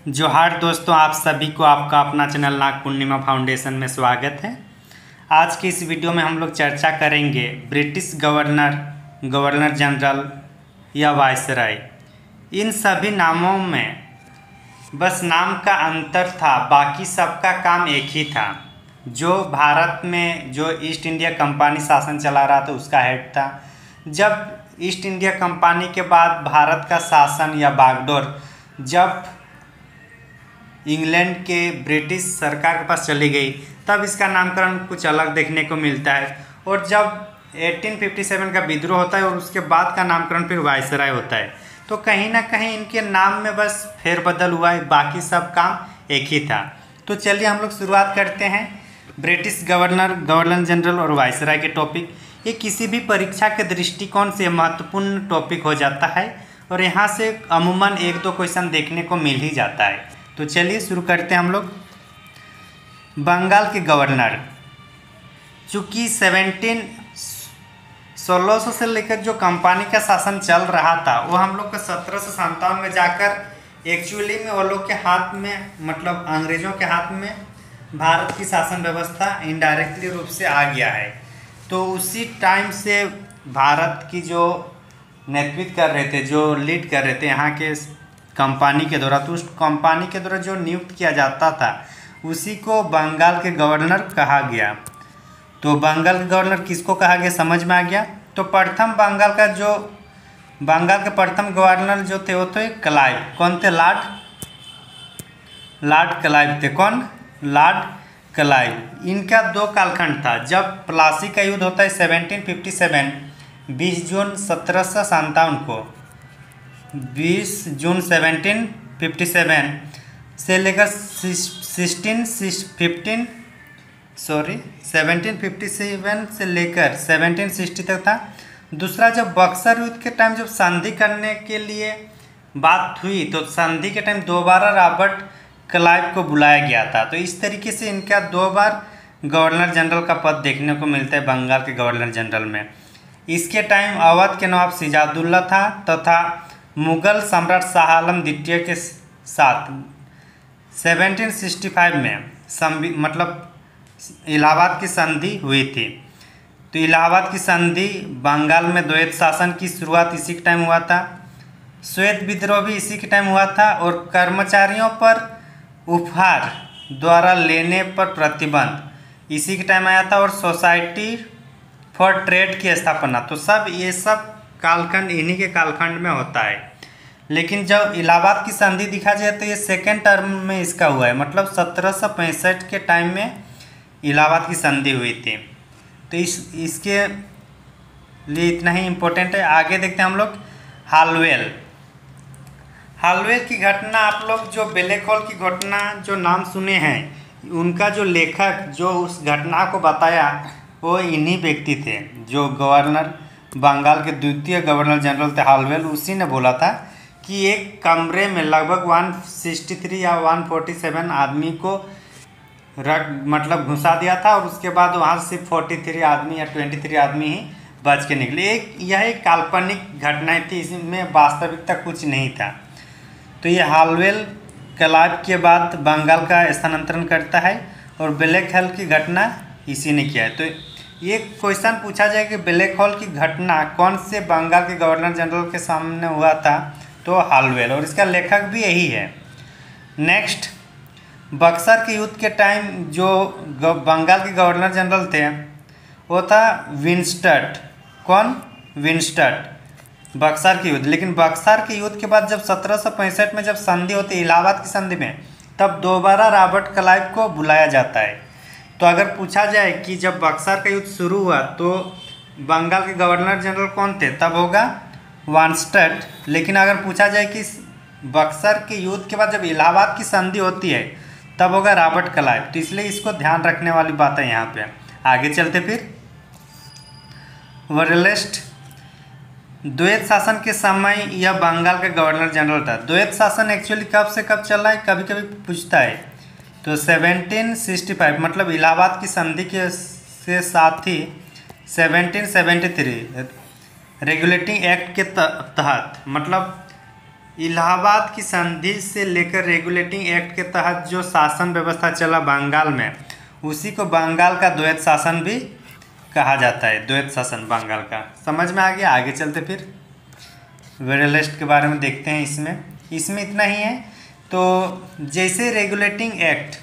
जोहार दोस्तों, आप सभी को आपका अपना चैनल नाग पूर्णिमा फाउंडेशन में स्वागत है। आज की इस वीडियो में हम लोग चर्चा करेंगे ब्रिटिश गवर्नर जनरल या वायसराय। इन सभी नामों में बस नाम का अंतर था, बाकी सबका काम एक ही था। जो भारत में जो ईस्ट इंडिया कंपनी शासन चला रहा था उसका हेड था। जब ईस्ट इंडिया कंपनी के बाद भारत का शासन या बागडोर जब इंग्लैंड के ब्रिटिश सरकार के पास चली गई, तब इसका नामकरण कुछ अलग देखने को मिलता है। और जब 1857 का विद्रोह होता है और उसके बाद का नामकरण फिर वायसराय होता है, तो कहीं ना कहीं इनके नाम में बस फेरबदल हुआ है, बाकी सब काम एक ही था। तो चलिए हम लोग शुरुआत करते हैं ब्रिटिश गवर्नर जनरल और वायसराय के टॉपिक। ये किसी भी परीक्षा के दृष्टिकोण से महत्वपूर्ण टॉपिक हो जाता है और यहाँ से अमूमन 1-2 क्वेश्चन देखने को मिल ही जाता है। तो चलिए शुरू करते हैं हम लोग। बंगाल के गवर्नर, चूँकि 1600 से लेकर जो कंपनी का शासन चल रहा था वो हम लोग का 1757 में जाकर एक्चुअली में वो लोग के हाथ में, मतलब अंग्रेज़ों के हाथ में भारत की शासन व्यवस्था इनडायरेक्टली रूप से आ गया है। तो उसी टाइम से भारत की जो नेतृत्व कर रहे थे, जो लीड कर रहे थे यहाँ के कंपनी के द्वारा, तो उस कंपनी के द्वारा जो नियुक्त किया जाता था उसी को बंगाल के गवर्नर कहा गया। तो बंगाल के गवर्नर किसको कहा गया समझ में आ गया। तो प्रथम बंगाल के प्रथम गवर्नर जो थे वो थे क्लाइव। कौन थे? लॉर्ड क्लाइव थे। कौन? Lord Clive. इनका 2 कालखंड था। जब प्लासी का युद्ध होता है 1757, 20 जून 1757 को, 20 जून 1757 से लेकर 1757 से लेकर 1760 तक था। दूसरा, जब बक्सर युद्ध के टाइम जब संधि करने के लिए बात हुई तो संधि के टाइम दोबारा रॉबर्ट क्लाइव को बुलाया गया था। तो इस तरीके से इनका 2 बार गवर्नर जनरल का पद देखने को मिलता है बंगाल के गवर्नर जनरल में। इसके टाइम अवध के नवाब सिराजुद्दौला था तथा मुगल सम्राट शाह आलम द्वितीय के साथ 1765 में मतलब इलाहाबाद की संधि हुई थी। तो इलाहाबाद की संधि बंगाल में द्वैत शासन की शुरुआत इसी के टाइम हुआ था। श्वेत विद्रोह भी इसी के टाइम हुआ था और कर्मचारियों पर उपहार द्वारा लेने पर प्रतिबंध इसी के टाइम आया था और सोसाइटी फॉर ट्रेड की स्थापना। तो ये सब कालखंड इन्हीं के कालखंड में होता है। लेकिन जब इलाहाबाद की संधि दिखा जाए तो ये सेकेंड टर्म में इसका हुआ है, मतलब 1765 के टाइम में इलाहाबाद की संधि हुई थी। तो इसके लिए इतना ही इम्पोर्टेंट है। आगे देखते हैं हम लोग हालवेल की घटना। आप लोग जो ब्लैक होल की घटना जो नाम सुने हैं, उनका जो लेखक जो उस घटना को बताया वो इन्हीं व्यक्ति थे, जो बंगाल के द्वितीय गवर्नर जनरल थे हालवेल। उसी ने बोला था कि एक कमरे में लगभग 163 या 147 आदमी को मतलब घुसा दिया था और उसके बाद वहाँ से 43 आदमी या 23 आदमी ही बच के निकले। यह एक काल्पनिक घटनाएं थी, इसमें वास्तविकता कुछ नहीं था। तो ये हालवेल क्लाइव के बाद बंगाल का स्थानांतरण करता है और ब्लैक होल की घटना इसी ने किया है। तो ये क्वेश्चन पूछा जाए कि ब्लैक होल की घटना कौन से बंगाल के गवर्नर जनरल के सामने हुआ था, तो हालवेल, और इसका लेखक भी यही है। नेक्स्ट, बक्सर के युद्ध के टाइम जो बंगाल के गवर्नर जनरल थे वो था विंस्टन। कौन? विंस्टन। बक्सर के युद्ध। लेकिन बक्सर के युद्ध के बाद जब 1765 में जब संधि होती है इलाहाबाद की संधि में, तब दोबारा रॉबर्ट क्लाइव को बुलाया जाता है। तो अगर पूछा जाए कि जब बक्सर का युद्ध शुरू हुआ तो बंगाल के गवर्नर जनरल कौन थे, तब होगा विंस्टन। लेकिन अगर पूछा जाए कि बक्सर के युद्ध के बाद जब इलाहाबाद की संधि होती है तब होगा रॉबर्ट क्लाइव। तो इसलिए इसको ध्यान रखने वाली बात है यहाँ पे। आगे चलते फिर वरलेस्ट। द्वैत शासन के समय यह बंगाल का गवर्नर जनरल था। द्वैत शासन एक्चुअली कब से कब चला है कभी कभी पूछता है। तो 1765 मतलब इलाहाबाद की संधि के से साथ ही 1773 रेगुलेटिंग एक्ट के तहत, मतलब इलाहाबाद की संधि से लेकर रेगुलेटिंग एक्ट के तहत जो शासन व्यवस्था चला बंगाल में, उसी को बंगाल का द्वैत शासन भी कहा जाता है। द्वैत शासन बंगाल का। समझ में आ गया। आगे चलते फिर वेरलिस्ट के बारे में देखते हैं। इसमें इतना ही है। तो जैसे रेगुलेटिंग एक्ट,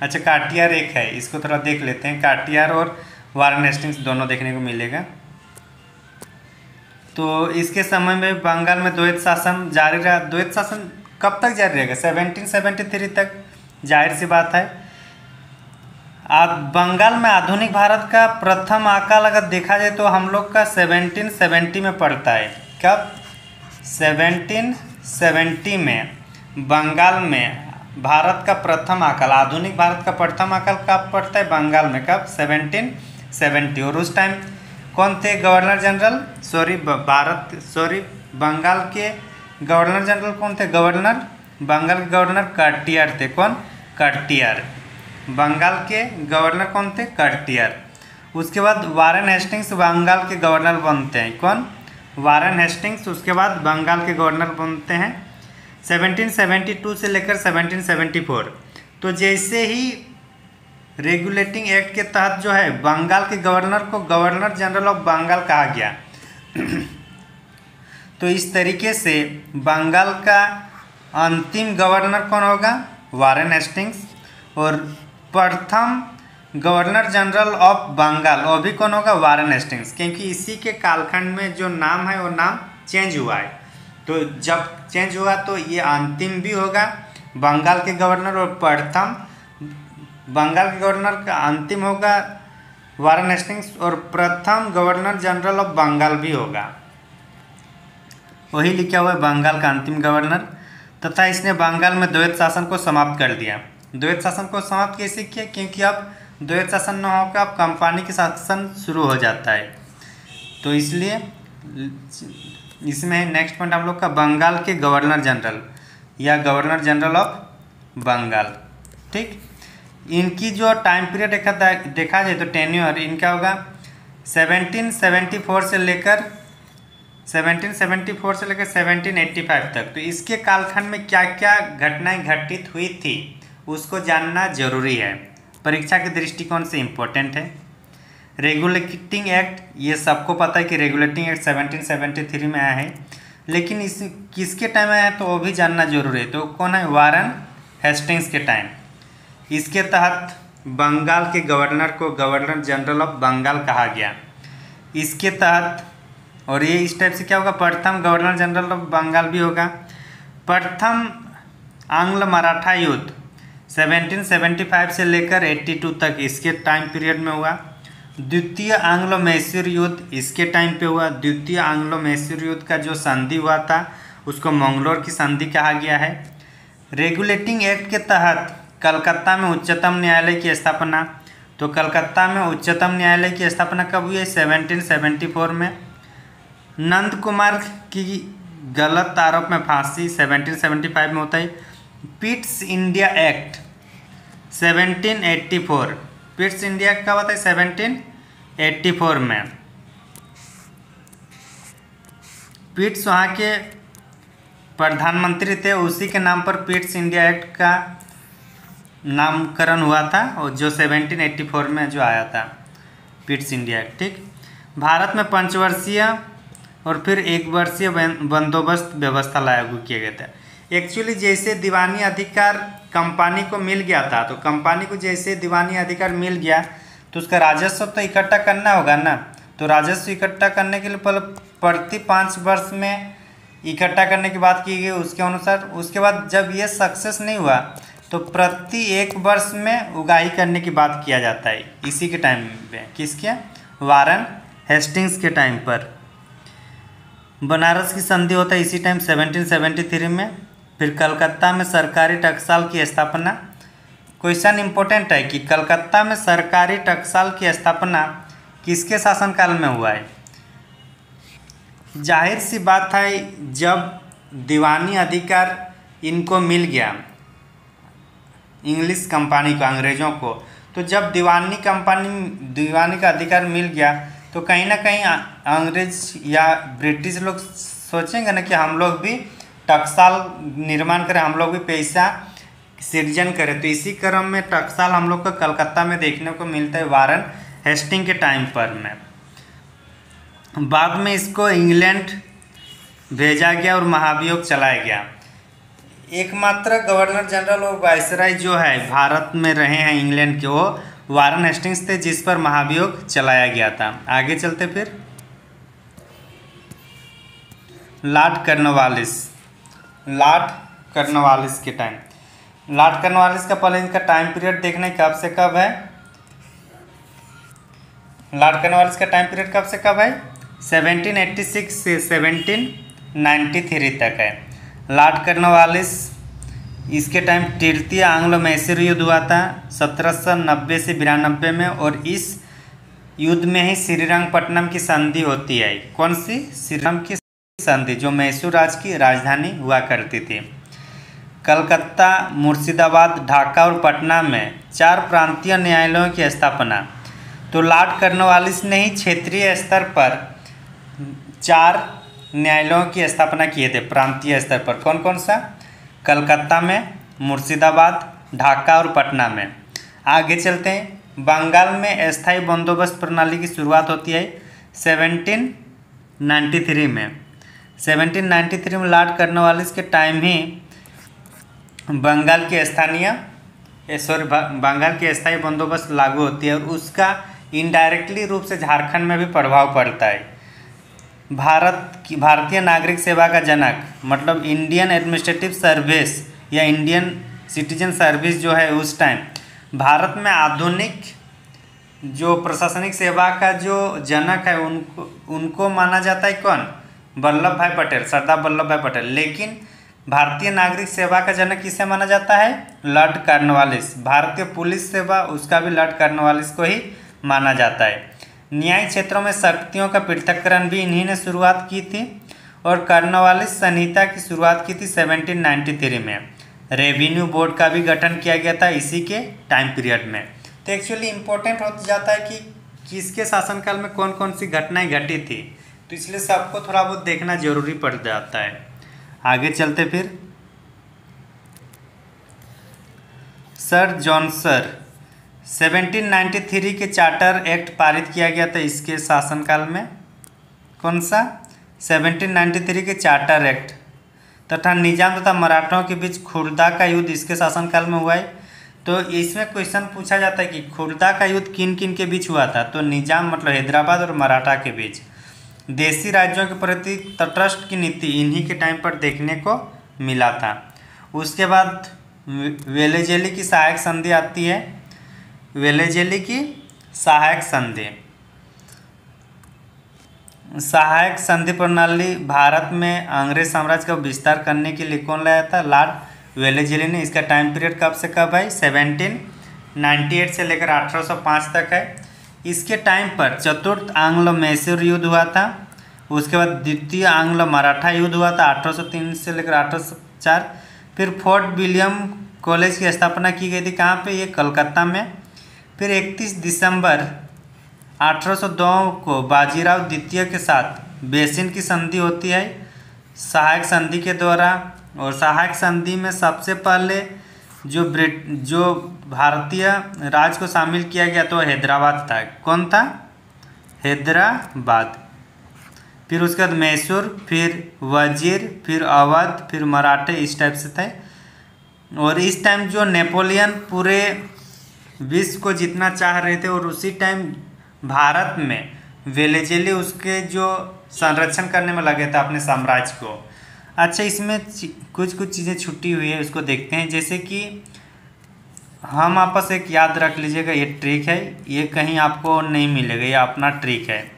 अच्छा कार्टियर एक है, इसको थोड़ा देख लेते हैं। कार्टियर और वारेन हेस्टिंग्स दोनों देखने को मिलेगा। तो इसके समय में बंगाल में द्वैत शासन जारी रहा। द्वैत शासन कब तक जारी रहेगा? 1773 तक। जाहिर सी बात है। बंगाल में आधुनिक भारत का प्रथम अकाल अगर देखा जाए तो हम लोग का 1770 में पड़ता है। कब? 1770 में बंगाल में भारत का प्रथम अकाल, आधुनिक भारत का प्रथम अकाल कब पड़ता है? बंगाल में। कब? 1770। और उस टाइम कौन थे गवर्नर जनरल? बंगाल के गवर्नर जनरल कौन थे? बंगाल के गवर्नर कार्टियर थे। कौन? कार्टियर। बंगाल के गवर्नर कौन थे? कार्टियर। उसके बाद वारेन हेस्टिंग्स बंगाल के गवर्नर बनते हैं। कौन? वारेन हेस्टिंग्स उसके बाद बंगाल के गवर्नर बनते हैं 1772 से लेकर 1774। तो जैसे ही रेगुलेटिंग एक्ट के तहत जो है बंगाल के गवर्नर को गवर्नर जनरल ऑफ बंगाल कहा गया। तो इस तरीके से बंगाल का अंतिम गवर्नर कौन होगा? Warren Hastings. और प्रथम गवर्नर जनरल ऑफ बंगाल वो भी कौन होगा? Warren Hastings. क्योंकि इसी के कालखंड में जो नाम है वो नाम चेंज हुआ है। तो जब चेंज हुआ तो ये अंतिम भी होगा बंगाल के गवर्नर, और प्रथम बंगाल के गवर्नर का अंतिम होगा वारेन हेस्टिंग्स, और प्रथम गवर्नर जनरल ऑफ बंगाल भी होगा। वही लिखा हुआ है बंगाल का अंतिम गवर्नर। तथा इसने बंगाल में द्वैत शासन को समाप्त कर दिया। द्वैत शासन को समाप्त कैसे किया? क्योंकि अब द्वैत शासन न होकर अब कंपनी के शासन शुरू हो जाता है। तो इसलिए इसमें नेक्स्ट पॉइंट हम लोग का बंगाल के गवर्नर जनरल या गवर्नर जनरल ऑफ बंगाल। ठीक। इनकी जो टाइम पीरियड देखा जाए तो टेन्योर इनका होगा 1774 से लेकर 1785 तक। तो इसके कालखंड में क्या क्या घटनाएं घटित हुई थी उसको जानना जरूरी है, परीक्षा के दृष्टिकोण से इम्पोर्टेंट है। रेगुलेटिंग एक्ट, ये सबको पता है कि रेगुलेटिंग एक्ट 1773 में आया है, लेकिन इस किसके टाइम आया है तो वो भी जानना जरूरी है। तो कौन है? वारेन हेस्टिंग्स के टाइम। इसके तहत बंगाल के गवर्नर को गवर्नर जनरल ऑफ बंगाल कहा गया। इसके तहत, और ये इस टाइप से क्या होगा? प्रथम गवर्नर जनरल ऑफ बंगाल भी होगा। प्रथम आंग्ल मराठा युद्ध 1775 से लेकर 82 तक इसके टाइम पीरियड में हुआ। द्वितीय आंग्लो मैसूर युद्ध इसके टाइम पे हुआ। द्वितीय आंग्लो मैसूर युद्ध का जो संधि हुआ था उसको मंगलोर की संधि कहा गया है। रेगुलेटिंग एक्ट के तहत कलकत्ता में उच्चतम न्यायालय की स्थापना। तो कलकत्ता में उच्चतम न्यायालय की स्थापना कब हुई है? 1774 में। नंद कुमार की गलत आरोप में फांसी 1775 में होता है। Pitt's India act 1784। Pitt's India कब होता है? 1784 में। पिट्स वहाँ के प्रधानमंत्री थे, उसी के नाम पर पिट्स इंडिया एक्ट का नामकरण हुआ था, और जो 1784 में जो आया था पिट्स इंडिया एक्ट। ठीक। भारत में 5 वर्षीय और फिर 1 वर्षीय बंदोबस्त व्यवस्था लागू किया गया था। एक्चुअली जैसे दीवानी अधिकार कंपनी को मिल गया था, तो कंपनी को जैसे दीवानी अधिकार मिल गया तो उसका राजस्व तो इकट्ठा करना होगा ना। तो राजस्व इकट्ठा करने के लिए प्रति 5 वर्ष में इकट्ठा करने की बात की गई उसके अनुसार। उसके बाद जब ये सक्सेस नहीं हुआ तो प्रति 1 वर्ष में उगाही करने की बात किया जाता है। इसी के टाइम पे किसके? वारेन हेस्टिंग्स के टाइम पर। बनारस की संधि होता है इसी टाइम 1773 में। फिर कलकत्ता में सरकारी टकसाल की स्थापना। क्वेश्चन इंपॉर्टेंट है कि कलकत्ता में सरकारी टकसाल की स्थापना किसके शासनकाल में हुआ है? जाहिर सी बात है, जब दीवानी अधिकार इनको मिल गया इंग्लिश कंपनी को, अंग्रेज़ों को, तो जब दीवानी का अधिकार मिल गया तो कहीं ना कहीं अंग्रेज या ब्रिटिश लोग सोचेंगे ना कि हम लोग भी टकसाल निर्माण करें, हम लोग भी पैसा सृजन करें। तो इसी क्रम में टकसाल हम लोग को कलकत्ता में देखने को मिलता है वारन हेस्टिंग के टाइम पर में। बाद में इसको इंग्लैंड भेजा गया और महाभियोग चलाया गया। एकमात्र गवर्नर जनरल और वायसराय जो है भारत में रहे हैं इंग्लैंड के, वो वारन हेस्टिंग्स थे, जिस पर महाभियोग चलाया गया था। आगे चलते फिर लॉर्ड कर्नवालिस के टाइम। लॉर्ड कर्नवालिस का पहले इनका टाइम पीरियड देखना है, कब से कब है। लॉर्ड कर्नवालिस का टाइम पीरियड कब से कब है, 1786 से 1793 तक है। लॉर्ड कर्नवालिस, इसके टाइम तृतीय एंग्लो मैसूर युद्ध हुआ था 1790 से 92 में, और इस युद्ध में ही श्रीरंगपट्टनम की संधि होती है। कौन सी? श्रीरंग की संधि, जो मैसूर राज्य की राजधानी हुआ करती थी। कलकत्ता, मुर्शिदाबाद, ढाका और पटना में 4 प्रांतीय न्यायालयों की स्थापना। तो लॉर्ड कर्नवालिस ने ही क्षेत्रीय स्तर पर 4 न्यायालयों की स्थापना किए थे प्रांतीय स्तर पर। कौन कौन सा? कलकत्ता में, मुर्शिदाबाद, ढाका और पटना में। आगे चलते हैं। बंगाल में अस्थायी बंदोबस्त प्रणाली की शुरुआत होती है 1793 में। 1793 में लॉर्ड कर्नवालिस के टाइम ही बंगाल की स्थायी बंदोबस्त लागू होती है, और उसका इनडायरेक्टली रूप से झारखंड में भी प्रभाव पड़ता है। भारतीय नागरिक सेवा का जनक, मतलब इंडियन एडमिनिस्ट्रेटिव सर्विस या इंडियन सिटीजन सर्विस जो है, उस टाइम भारत में आधुनिक जो प्रशासनिक सेवा का जो जनक है उनको माना जाता है। कौन? वल्लभ भाई पटेल, सरदार वल्लभ भाई पटेल। लेकिन भारतीय नागरिक सेवा का जनक किसे माना जाता है? Lord Cornwallis. भारतीय पुलिस सेवा, उसका भी लॉर्ड कर्नवालिस को ही माना जाता है। न्यायिक क्षेत्रों में शक्तियों का पृथक्करण भी इन्हीं ने शुरुआत की थी, और कर्नवालिस संहिता की शुरुआत की थी 1793 में। रेवेन्यू बोर्ड का भी गठन किया गया था इसी के टाइम पीरियड में। तो एक्चुअली इम्पोर्टेंट हो जाता है कि किसके शासनकाल में कौन कौन सी घटनाएं घटी थी, तो इसलिए सबको थोड़ा बहुत देखना जरूरी पड़ जाता है। आगे चलते फिर। सर जॉनसन 1793 के चार्टर एक्ट पारित किया गया था इसके शासनकाल में। कौन सा? 1793 के चार्टर एक्ट। तथा निजाम तथा मराठों के बीच खुर्दा का युद्ध इसके शासनकाल में हुआ है। तो इसमें क्वेश्चन पूछा जाता है कि खुर्दा का युद्ध किन किन के बीच हुआ था? तो निजाम मतलब हैदराबाद और मराठा के बीच। देशी राज्यों के प्रति तटस्थ की नीति इन्हीं के टाइम पर देखने को मिला था। उसके बाद वेलेजेली की सहायक संधि आती है। वेलेजेली की सहायक संधि प्रणाली भारत में अंग्रेज साम्राज्य का विस्तार करने के लिए कौन लाया था? लॉर्ड वेलेजेली ने। इसका टाइम पीरियड कब से कब है? 1798 से लेकर 1805 तक है। इसके टाइम पर चतुर्थ एंग्लो मैसूर युद्ध हुआ था। उसके बाद द्वितीय एंग्लो मराठा युद्ध हुआ था 1803 से लेकर 1804। फिर फोर्ट विलियम कॉलेज की स्थापना की गई थी। कहाँ पे? ये कलकत्ता में। फिर 31 दिसंबर 1802 को बाजीराव द्वितीय के साथ बेसिन की संधि होती है सहायक संधि के द्वारा। और सहायक संधि में सबसे पहले जो भारतीय राज्य को शामिल किया गया तो हैदराबाद था। कौन था? हैदराबाद। फिर उसके बाद मैसूर, फिर वजीर, फिर अवध, फिर मराठे, इस टाइप से थे। और इस टाइम जो नेपोलियन पूरे विश्व को जीतना चाह रहे थे, और उसी टाइम भारत में वेलेजेली उसके जो संरक्षण करने में लगे थे अपने साम्राज्य को। अच्छा, इसमें कुछ चीज़ें छुट्टी हुई है, उसको देखते हैं। जैसे कि हम आपस एक याद रख लीजिएगा, ये ट्रिक है, ये कहीं आपको नहीं मिलेगा, ये अपना ट्रिक है।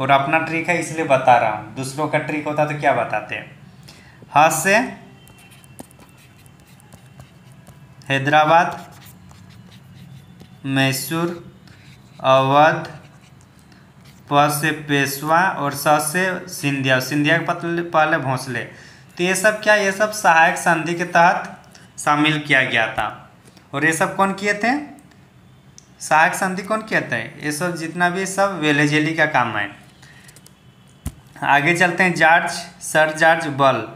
और अपना ट्रिक है इसलिए बता रहा हूँ, दूसरों का ट्रिक होता तो क्या बताते हैं। ह से हैदराबाद, मैसूर, अवध, प से पेशवा और स से सिंधिया के पहले भोंसले। तो ये सब क्या? ये सब सहायक संधि के तहत शामिल किया गया था। और ये सब कौन किए थे? सहायक संधि कौन किए थे? ये सब जितना भी सब वेलेजेली का काम है। आगे चलते हैं। सर जॉर्ज बल,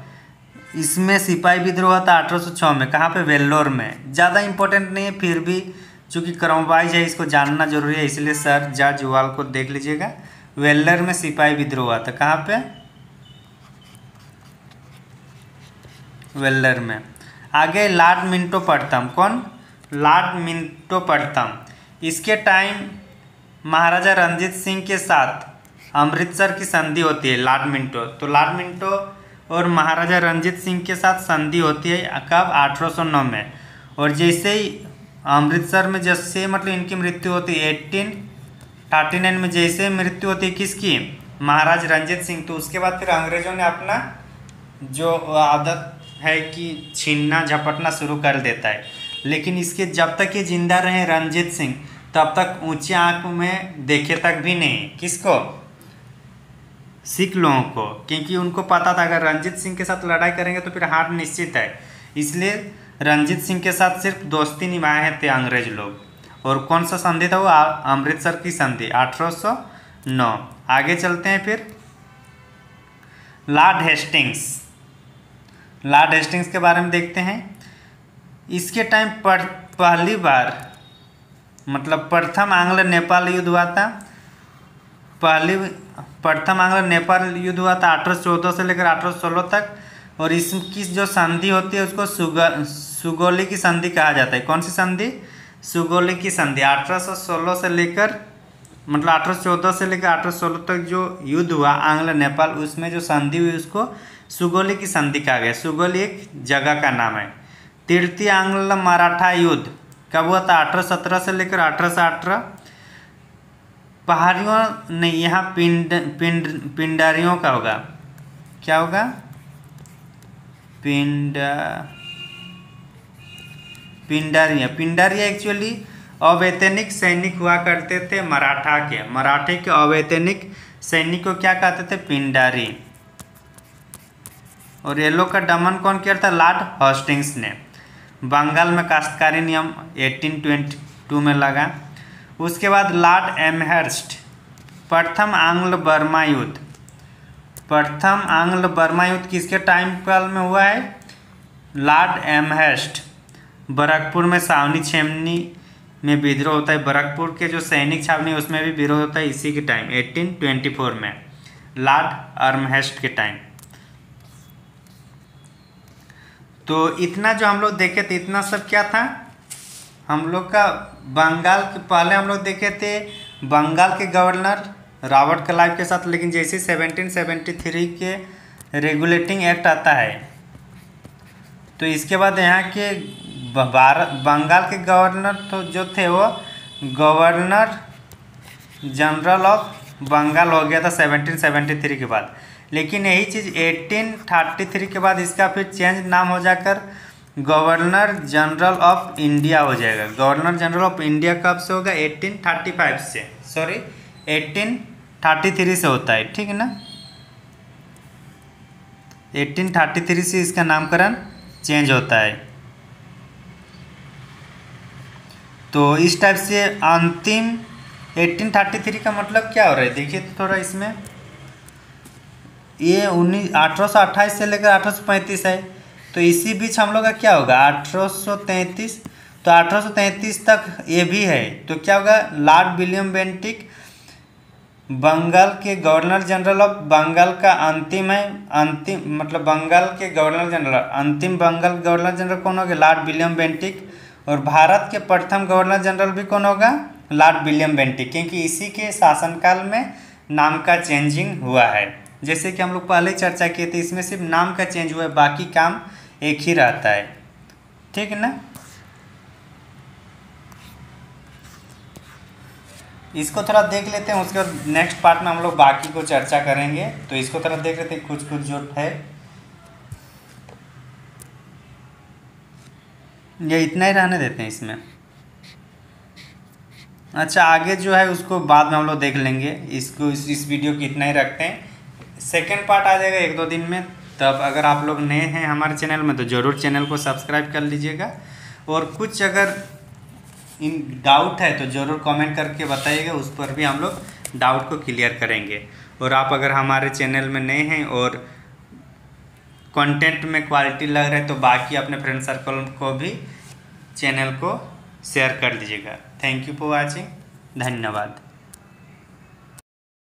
इसमें सिपाही विद्रोह था 1806 में। कहाँ पे? वेल्लोर में। ज़्यादा इंपॉर्टेंट नहीं है, फिर भी चूँकि क्रम वाइज है इसको जानना जरूरी है, इसलिए सर जॉर्ज जुवाल को देख लीजिएगा। वेल्लोर में सिपाही विद्रोह हुआ था। कहाँ पे? वेल्लोर में। आगे लॉर्ड मिंटो प्रथम। कौन? लॉर्ड मिंटो प्रथम। इसके टाइम महाराजा रणजीत सिंह के साथ अमृतसर की संधि होती है। लॉर्ड मिंटो, तो लॉर्ड मिंटो और महाराजा रणजीत सिंह के साथ संधि होती है कब? 1809 में। और जैसे ही अमृतसर में जैसे मतलब इनकी मृत्यु होती है 1839 में, जैसे मृत्यु होती है किसकी? महाराज रणजीत सिंह। तो उसके बाद फिर अंग्रेजों ने अपना जो आदत है कि छीनना झपटना शुरू कर देता है। लेकिन इसके जब तक ये जिंदा रहे रणजीत सिंह, तब तक ऊंची आंख में देखे तक भी नहीं। किसको? सिख लोगों को, क्योंकि उनको पता था अगर रणजीत सिंह के साथ लड़ाई करेंगे तो फिर हार निश्चित है। इसलिए रणजीत सिंह के साथ सिर्फ दोस्ती निभाए थे अंग्रेज लोग। और कौन सा संधि था वो? अमृतसर की संधि 1809। आगे चलते हैं फिर। Lord Hastings. लॉर्ड हेस्टिंग्स के बारे में देखते हैं। इसके टाइम पर पहली बार मतलब प्रथम आंग्ल नेपाल युद्ध हुआ था। प्रथम आंग्ल नेपाल युद्ध हुआ था 1814 से लेकर 1816 तक। और इसकी जो संधि होती है उसको सुगौली की संधि कहा जाता है। कौन सी संधि? सुगौली की संधि। 1816 से लेकर मतलब 1814 से लेकर 1816 तक जो युद्ध हुआ आंग्ल नेपाल, उसमें जो संधि हुई उसको सुगौली की संधि कहा गया। सुगौली एक जगह का नाम है। तृतीय आंग्ल मराठा युद्ध कब हुआ था? 1817 से लेकर 1818। पहाड़ियों नहीं, यहाँ पिंडारियों का होगा। क्या होगा? पिंडारिया एक्चुअली अवैतनिक सैनिक हुआ करते थे मराठे के अवैतनिक सैनिक को क्या कहते थे? पिंडारी। और ये लोग का दमन कौन किया था? लॉर्ड हेस्टिंग्स ने। बंगाल में काश्तकारी नियम 1822 में लगा। उसके बाद लॉर्ड एमहर्स्ट। प्रथम आंग्ल बर्मा युद्ध। प्रथम आंग्ल बर्मा युद्ध किसके टाइम काल में हुआ है? Lord Amherst. बरकपुर में सावनी छेमनी में विद्रोह होता है। बरकपुर के जो सैनिक छावनी उसमें भी विद्रोह होता है इसी के टाइम 1824 में, लॉर्ड एमहर्स्ट के टाइम। तो इतना जो हम लोग देखे थे, इतना सब क्या था हम लोग का? बंगाल के पहले हम लोग देखे थे बंगाल के गवर्नर रॉबर्ट क्लाइव के साथ। लेकिन जैसे 1773 के रेगुलेटिंग एक्ट आता है तो इसके बाद यहाँ के बंगाल के गवर्नर तो जो थे वो गवर्नर जनरल ऑफ बंगाल हो गया था 1773 के बाद। लेकिन यही चीज़ 1833 के बाद इसका फिर चेंज नाम हो जाकर गवर्नर जनरल ऑफ इंडिया हो जाएगा। गवर्नर जनरल ऑफ इंडिया कब से होगा? 1835 से, सॉरी 1833 से होता है, ठीक है ना। 1833 से इसका नामकरण चेंज होता है। तो इस टाइप से अंतिम 1833 का मतलब क्या हो रहा है देखिए तो थोड़ा इसमें। ये 1828 से लेकर 1835 है, तो इसी बीच हम लोग का क्या होगा? 1833। तो 1833 तक ये भी है, तो क्या होगा? लॉर्ड विलियम बेंटिक बंगाल के गवर्नर जनरल ऑफ बंगाल का अंतिम है। अंतिम मतलब बंगाल के गवर्नर जनरल, अंतिम बंगाल गवर्नर जनरल कौन होगा? Lord William Bentinck. और भारत के प्रथम गवर्नर जनरल भी कौन होगा? लॉर्ड विलियम बेंटिक, क्योंकि इसी के शासनकाल में नाम का चेंजिंग हुआ है। जैसे कि हम लोग पहले चर्चा किए थे, इसमें सिर्फ नाम का चेंज हुआ है, बाकी काम एक ही रहता है, ठीक है ना। इसको थोड़ा देख लेते हैं, उसके बाद नेक्स्ट पार्ट में हम लोग बाकी को चर्चा करेंगे। तो इसको थोड़ा देख लेते हैं, कुछ जो है ये इतना ही रहने देते हैं इसमें। अच्छा, आगे जो है उसको बाद में हम लोग देख लेंगे। इसको इस वीडियो को इतना ही रखते हैं। सेकेंड पार्ट आ जाएगा 1-2 दिन में। तब अगर आप लोग नए हैं हमारे चैनल में तो ज़रूर चैनल को सब्सक्राइब कर लीजिएगा। और कुछ अगर इन डाउट है तो ज़रूर कमेंट करके बताइएगा, उस पर भी हम लोग डाउट को क्लियर करेंगे। और आप अगर हमारे चैनल में नए हैं और कंटेंट में क्वालिटी लग रहा है तो बाकी अपने फ्रेंड सर्कल को भी चैनल को शेयर कर दीजिएगा। Thank you for watching. धन्यवाद।